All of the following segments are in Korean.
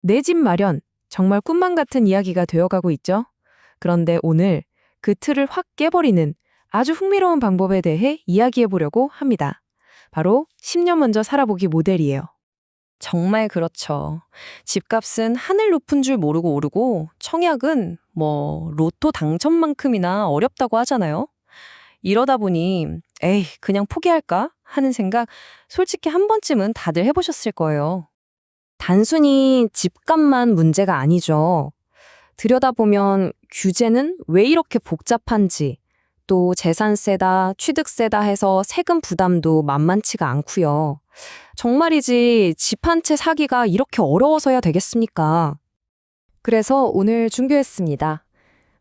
내 집 마련, 정말 꿈만 같은 이야기가 되어가고 있죠. 그런데 오늘 그 틀을 확 깨버리는 아주 흥미로운 방법에 대해 이야기해 보려고 합니다. 바로 10년 먼저 살아보기 모델이에요. 정말 그렇죠. 집값은 하늘 높은 줄 모르고 오르고 청약은 로또 당첨만큼이나 어렵다고 하잖아요. 이러다 보니 에이, 그냥 포기할까 하는 생각 솔직히 한 번쯤은 다들 해보셨을 거예요. 단순히 집값만 문제가 아니죠. 들여다보면 규제는 왜 이렇게 복잡한지, 또 재산세다, 취득세다 해서 세금 부담도 만만치가 않고요. 정말이지 집 한 채 사기가 이렇게 어려워서야 되겠습니까? 그래서 오늘 준비했습니다.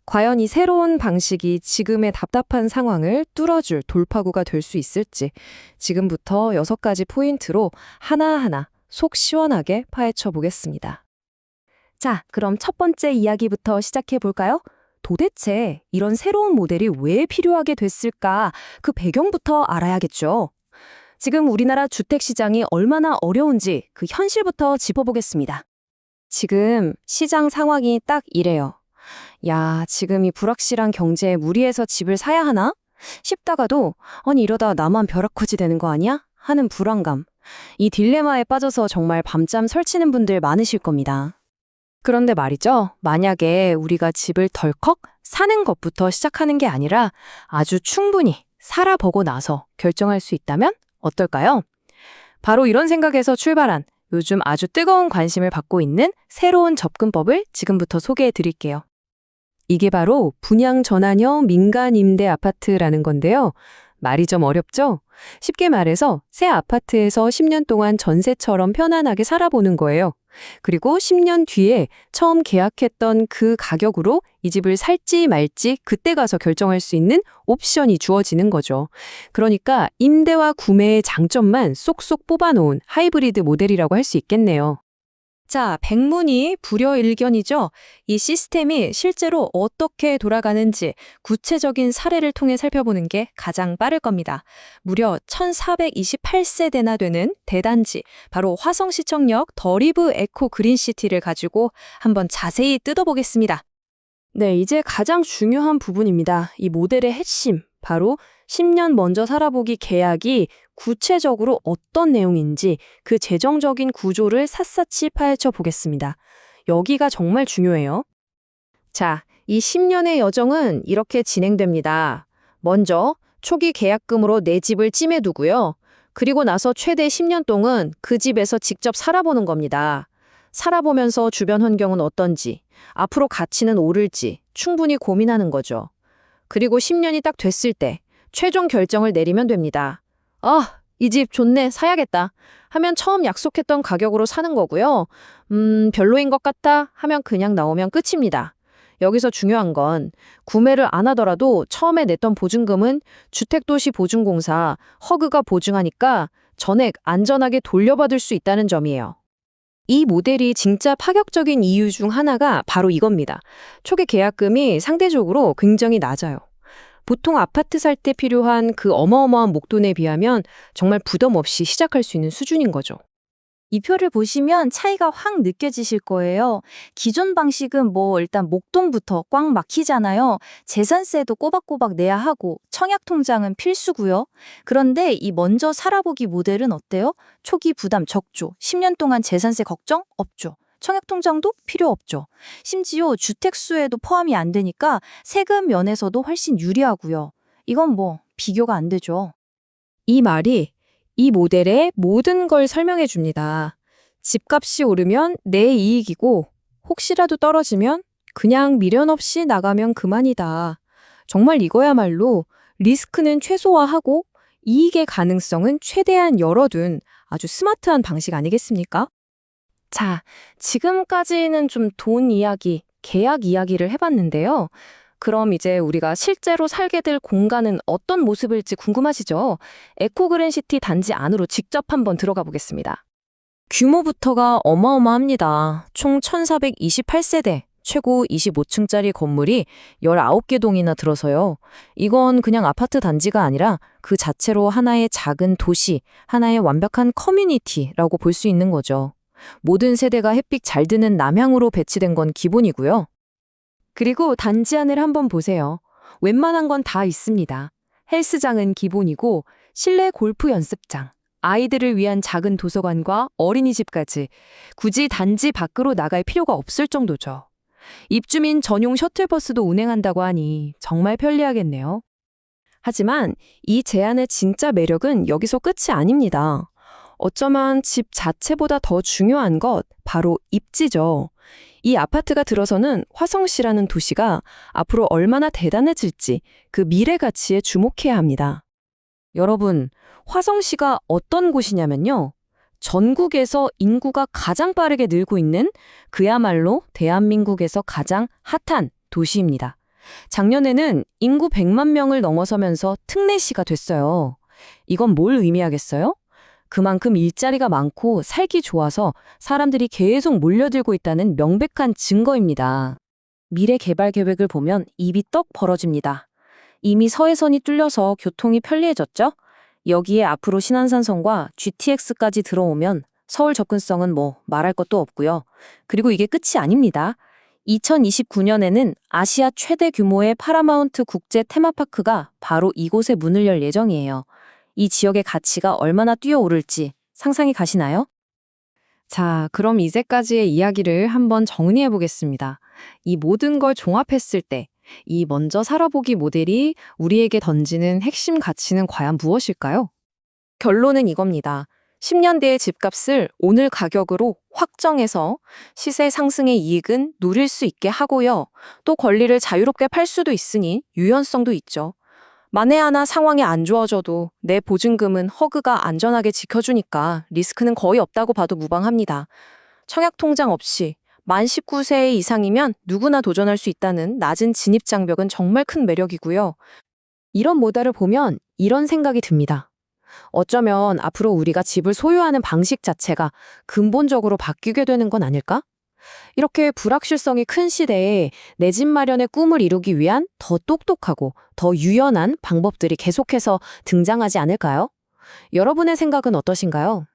과연 이 새로운 방식이 지금의 답답한 상황을 뚫어줄 돌파구가 될 수 있을지 지금부터 6가지 포인트로 하나하나 속 시원하게 파헤쳐 보겠습니다. 자, 그럼 첫 번째 이야기부터 시작해 볼까요? 도대체 이런 새로운 모델이 왜 필요하게 됐을까? 그 배경부터 알아야겠죠. 지금 우리나라 주택 시장이 얼마나 어려운지 그 현실부터 짚어보겠습니다. 지금 시장 상황이 딱 이래요. 야, 지금 이 불확실한 경제에 무리해서 집을 사야 하나? 싶다가도 아니 이러다 나만 벼락거지 되는 거 아니야? 하는 불안감. 이 딜레마에 빠져서 정말 밤잠 설치는 분들 많으실 겁니다. 그런데 말이죠. 만약에 우리가 집을 덜컥 사는 것부터 시작하는 게 아니라 아주 충분히 살아보고 나서 결정할 수 있다면 어떨까요? 바로 이런 생각에서 출발한 요즘 아주 뜨거운 관심을 받고 있는 새로운 접근법을 지금부터 소개해 드릴게요. 이게 바로 분양 전환형 민간 임대 아파트라는 건데요. 말이 좀 어렵죠? 쉽게 말해서 새 아파트에서 10년 동안 전세처럼 편안하게 살아보는 거예요. 그리고 10년 뒤에 처음 계약했던 그 가격으로 이 집을 살지 말지 그때 가서 결정할 수 있는 옵션이 주어지는 거죠. 그러니까 임대와 구매의 장점만 쏙쏙 뽑아놓은 하이브리드 모델이라고 할 수 있겠네요. 자, 백문이 불여일견이죠. 이 시스템이 실제로 어떻게 돌아가는지 구체적인 사례를 통해 살펴보는 게 가장 빠를 겁니다. 무려 1428세대나 되는 대단지, 바로 화성시청역 더리브 에코 그린시티를 가지고 한번 자세히 뜯어보겠습니다. 네, 이제 가장 중요한 부분입니다. 이 모델의 핵심, 바로 10년 먼저 살아보기 계약이 구체적으로 어떤 내용인지 그 재정적인 구조를 샅샅이 파헤쳐 보겠습니다. 여기가 정말 중요해요. 자, 이 10년의 여정은 이렇게 진행됩니다. 먼저 초기 계약금으로 내 집을 찜해두고요. 그리고 나서 최대 10년 동안 그 집에서 직접 살아보는 겁니다. 살아보면서 주변 환경은 어떤지, 앞으로 가치는 오를지 충분히 고민하는 거죠. 그리고 10년이 딱 됐을 때 최종 결정을 내리면 됩니다. 이 집 좋네, 사야겠다 하면 처음 약속했던 가격으로 사는 거고요. 별로인 것 같다 하면 그냥 나오면 끝입니다. 여기서 중요한 건 구매를 안 하더라도 처음에 냈던 보증금은 주택도시보증공사 허그가 보증하니까 전액 안전하게 돌려받을 수 있다는 점이에요. 이 모델이 진짜 파격적인 이유 중 하나가 바로 이겁니다. 초기 계약금이 상대적으로 굉장히 낮아요. 보통 아파트 살 때 필요한 그 어마어마한 목돈에 비하면 정말 부담 없이 시작할 수 있는 수준인 거죠. 이 표를 보시면 차이가 확 느껴지실 거예요. 기존 방식은 일단 목돈부터 꽉 막히잖아요. 재산세도 꼬박꼬박 내야 하고 청약통장은 필수고요. 그런데 이 먼저 살아보기 모델은 어때요? 초기 부담 적죠. 10년 동안 재산세 걱정 없죠. 청약통장도 필요 없죠. 심지어 주택수에도 포함이 안 되니까 세금 면에서도 훨씬 유리하고요. 이건 비교가 안 되죠. 이 말이 이 모델의 모든 걸 설명해 줍니다. 집값이 오르면 내 이익이고 혹시라도 떨어지면 그냥 미련 없이 나가면 그만이다. 정말 이거야말로 리스크는 최소화하고 이익의 가능성은 최대한 열어둔 아주 스마트한 방식 아니겠습니까? 자, 지금까지는 좀 돈 이야기, 계약 이야기를 해봤는데요. 그럼 이제 우리가 실제로 살게 될 공간은 어떤 모습일지 궁금하시죠? 에코그린시티 단지 안으로 직접 한번 들어가 보겠습니다. 규모부터가 어마어마합니다. 총 1428세대, 최고 25층짜리 건물이 19개 동이나 들어서요. 이건 그냥 아파트 단지가 아니라 그 자체로 하나의 작은 도시, 하나의 완벽한 커뮤니티라고 볼 수 있는 거죠. 모든 세대가 햇빛 잘 드는 남향으로 배치된 건 기본이고요. 그리고 단지 안을 한번 보세요. 웬만한 건 다 있습니다. 헬스장은 기본이고 실내 골프 연습장, 아이들을 위한 작은 도서관과 어린이집까지 굳이 단지 밖으로 나갈 필요가 없을 정도죠. 입주민 전용 셔틀버스도 운행한다고 하니 정말 편리하겠네요. 하지만 이 제안의 진짜 매력은 여기서 끝이 아닙니다. 어쩌면 집 자체보다 더 중요한 것, 바로 입지죠. 이 아파트가 들어서는 화성시라는 도시가 앞으로 얼마나 대단해질지 그 미래 가치에 주목해야 합니다. 여러분, 화성시가 어떤 곳이냐면요. 전국에서 인구가 가장 빠르게 늘고 있는 그야말로 대한민국에서 가장 핫한 도시입니다. 작년에는 인구 100만 명을 넘어서면서 특례시가 됐어요. 이건 뭘 의미하겠어요? 그만큼 일자리가 많고 살기 좋아서 사람들이 계속 몰려들고 있다는 명백한 증거입니다. 미래 개발 계획을 보면 입이 떡 벌어집니다. 이미 서해선이 뚫려서 교통이 편리해졌죠? 여기에 앞으로 신안산선과 GTX까지 들어오면 서울 접근성은 뭐 말할 것도 없고요. 그리고 이게 끝이 아닙니다. 2029년에는 아시아 최대 규모의 파라마운트 국제 테마파크가 바로 이곳에 문을 열 예정이에요. 이 지역의 가치가 얼마나 뛰어오를지 상상이 가시나요? 자, 그럼 이제까지의 이야기를 한번 정리해 보겠습니다. 이 모든 걸 종합했을 때, 이 먼저 살아보기 모델이 우리에게 던지는 핵심 가치는 과연 무엇일까요? 결론은 이겁니다. 10년 뒤의 집값을 오늘 가격으로 확정해서 시세 상승의 이익은 누릴 수 있게 하고요. 또 권리를 자유롭게 팔 수도 있으니 유연성도 있죠. 만에 하나 상황이 안 좋아져도 내 보증금은 허그가 안전하게 지켜주니까 리스크는 거의 없다고 봐도 무방합니다. 청약통장 없이 만 19세 이상이면 누구나 도전할 수 있다는 낮은 진입장벽은 정말 큰 매력이고요. 이런 모델을 보면 이런 생각이 듭니다. 어쩌면 앞으로 우리가 집을 소유하는 방식 자체가 근본적으로 바뀌게 되는 건 아닐까? 이렇게 불확실성이 큰 시대에 내 집 마련의 꿈을 이루기 위한 더 똑똑하고 더 유연한 방법들이 계속해서 등장하지 않을까요? 여러분의 생각은 어떠신가요?